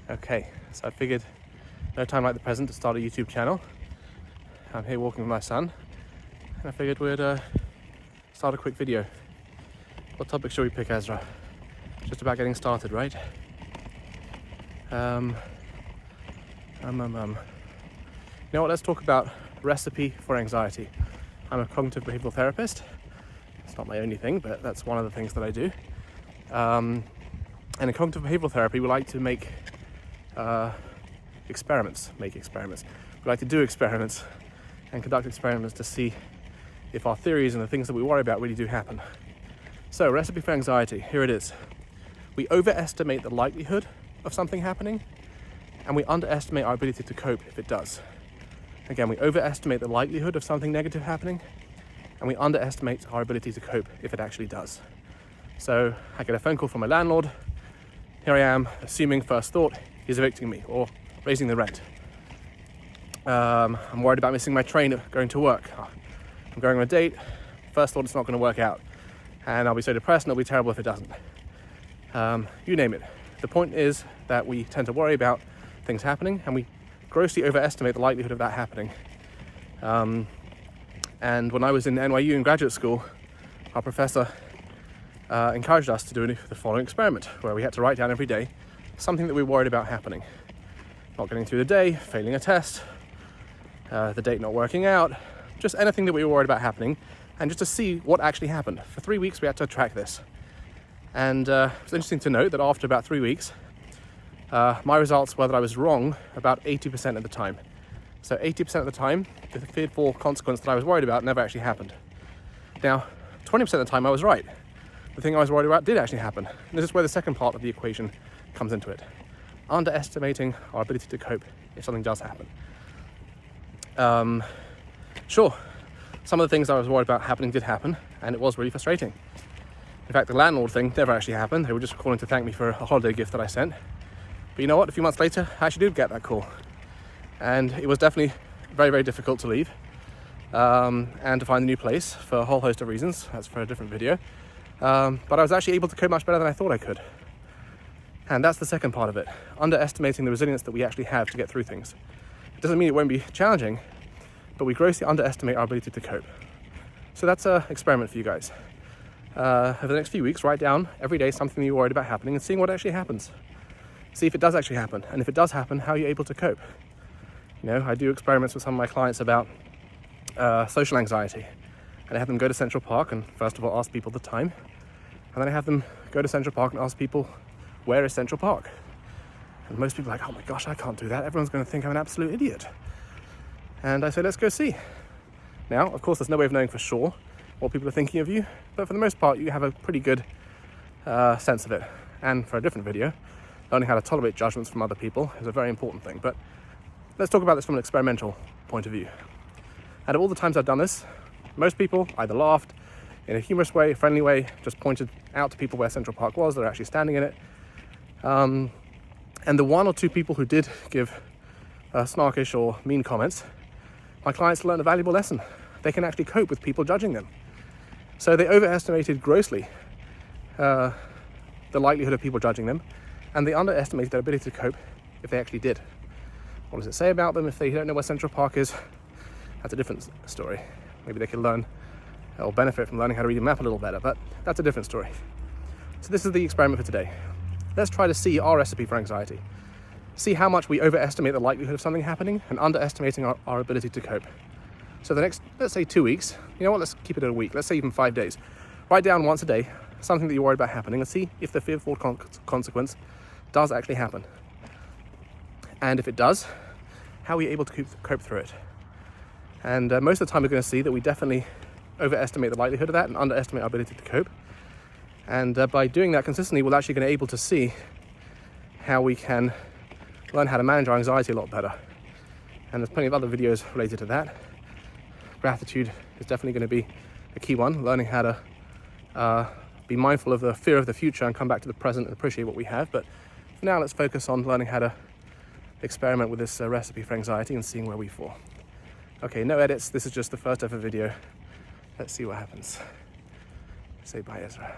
Okay, so I figured no time like the present to start a YouTube channel. I'm here walking with my son, and I figured we'd start a quick video. What topic shall we pick, Ezra? Just about getting started, right? You know what, let's talk about recipe for anxiety. I'm a cognitive behavioral therapist. It's not my only thing, but that's one of the things that I do. And in cognitive behavioral therapy, we like to make experiments. We like to do experiments and conduct experiments to see if our theories and the things that we worry about really do happen. So, recipe for anxiety, here it is. We overestimate the likelihood of something happening, and we underestimate our ability to cope if it does. Again, we overestimate the likelihood of something negative happening, and we underestimate our ability to cope if it actually does. So, I get a phone call from my landlord. Here I am, assuming first thought, he's evicting me or raising the rent. I'm worried about missing my train going to work. I'm going on a date. First thought, it's not going to work out. And I'll be so depressed and it'll be terrible if it doesn't. You name it. The point is that we tend to worry about things happening and we grossly overestimate the likelihood of that happening. And when I was in NYU in graduate school, our professor encouraged us to do the following experiment, where we had to write down every day something that we were worried about happening. Not getting through the day, failing a test, the date not working out, just anything that we were worried about happening, and just to see what actually happened. For 3 weeks we had to track this. And it's interesting to note that after about 3 weeks, my results were that I was wrong about 80% of the time. So 80% of the time, the fearful consequence that I was worried about never actually happened. Now, 20% of the time I was right. The thing I was worried about did actually happen. And this is where the second part of the equation comes into it. Underestimating our ability to cope if something does happen. Sure, some of the things I was worried about happening did happen, and it was really frustrating. In fact, the landlord thing never actually happened. They were just calling to thank me for a holiday gift that I sent. But you know what? A few months later, I actually did get that call. And it was definitely very, very difficult to leave and to find a new place for a whole host of reasons. That's for a different video. But I was actually able to cope much better than I thought I could. And that's the second part of it, underestimating the resilience that we actually have to get through things. It doesn't mean it won't be challenging, but we grossly underestimate our ability to cope. So that's an experiment for you guys. Over the next few weeks, write down every day something you're worried about happening and seeing what actually happens. See if it does actually happen, and if it does happen, how are you able to cope? You know, I do experiments with some of my clients about social anxiety, and I have them go to Central Park and first of all ask people the time, and then I have them go to Central Park and ask people, where is Central Park? And most people are like, oh my gosh, I can't do that. Everyone's going to think I'm an absolute idiot. And I say, let's go see. Now, of course, there's no way of knowing for sure what people are thinking of you, but for the most part, you have a pretty good sense of it. And for a different video, learning how to tolerate judgments from other people is a very important thing. But let's talk about this from an experimental point of view. Out of all the times I've done this, most people either laughed in a humorous way, a friendly way, just pointed out to people where Central Park was, they're actually standing in it. And the one or two people who did give snarkish or mean comments, my clients learned a valuable lesson. They can actually cope with people judging them. So they overestimated grossly the likelihood of people judging them, and they underestimated their ability to cope if they actually did. What does it say about them if they don't know where Central Park is? That's a different story. Maybe they could learn or benefit from learning how to read a map a little better, but that's a different story. So this is the experiment for today. Let's try to see our recipe for anxiety. See how much we overestimate the likelihood of something happening and underestimating our ability to cope. So the next, let's say 2 weeks, you know what, let's keep it at a week, let's say even 5 days. Write down once a day something that you're worried about happening and see if the fearful consequence does actually happen. And if it does, how are you able to cope through it? And most of the time we're going to see that we definitely overestimate the likelihood of that and underestimate our ability to cope. And by doing that consistently, we're actually going to be able to see how we can learn how to manage our anxiety a lot better. And there's plenty of other videos related to that. Gratitude is definitely going to be a key one, learning how to be mindful of the fear of the future and come back to the present and appreciate what we have. But for now, let's focus on learning how to experiment with this recipe for anxiety and seeing where we fall. Okay, no edits. This is just the first ever video. Let's see what happens. Say bye, Ezra.